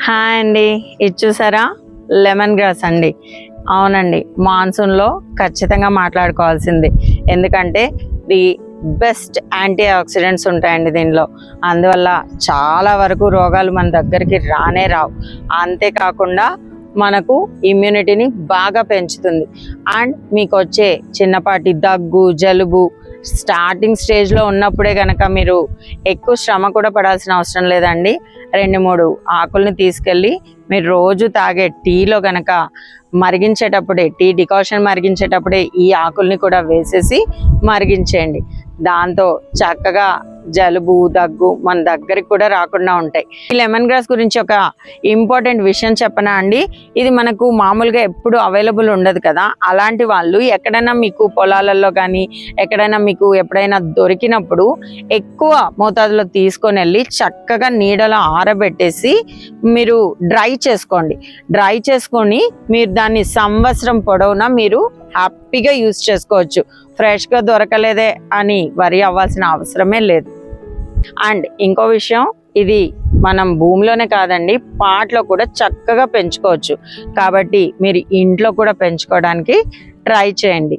Hi అండి, ఇది చూసారా లెమన్ గ్రాస్ అండి. అవునండి, మాన్సూన్లో ఖచ్చితంగా మాట్లాడుకోవాల్సింది. ఎందుకంటే ది బెస్ట్ యాంటీ ఆక్సిడెంట్స్ ఉంటాయండి దీనిలో. అందువల్ల చాలా వరకు రోగాలు మన దగ్గరికి రానే రావు. అంతేకాకుండా మనకు ఇమ్యూనిటీని బాగా పెంచుతుంది. అండ్ మీకు వచ్చే చిన్నపాటి దగ్గు, జలుబు స్టార్టింగ్ స్టేజ్లో ఉన్నప్పుడే కనుక మీరు ఎక్కువ శ్రమ కూడా పడాల్సిన అవసరం లేదండి. 2-3 ఆకుల్ని తీసుకెళ్ళి మీరు రోజు తాగే టీలో కనుక మరిగించేటప్పుడే, టీ డికాషన్ మరిగించేటప్పుడే ఈ ఆకుల్ని కూడా వేసేసి మరిగించేయండి. దాంతో చక్కగా జలుబు, దగ్గు మన దగ్గరికి కూడా రాకుండా ఉంటాయి. ఈ లెమన్ గ్రాస్ గురించి ఒక ఇంపార్టెంట్ విషయం చెప్పనా అండి. ఇది మనకు మామూలుగా ఎప్పుడు అవైలబుల్ ఉండదు కదా. అలాంటి వాళ్ళు ఎక్కడైనా మీకు పొలాలలో కానీ ఎక్కడైనా మీకు ఎప్పుడైనా దొరికినప్పుడు ఎక్కువ మోతాదులో తీసుకొని వెళ్ళి చక్కగా నీడలో ఆరబెట్టేసి మీరు డ్రై చేసుకోండి. డ్రై చేసుకొని మీరు దాన్ని సంవత్సరం పొడవునా మీరు హ్యాపీగా యూజ్ చేసుకోవచ్చు. ఫ్రెష్గా దొరకలేదే అని వరి అవ్వాల్సిన అవసరమే లేదు. అండ్ ఇంకో విషయం, ఇది మనం భూమిలోనే కాదండి, పాట్లో కూడా చక్కగా పెంచుకోవచ్చు. కాబట్టి మీరు ఇంట్లో కూడా పెంచుకోవడానికి ట్రై చేయండి.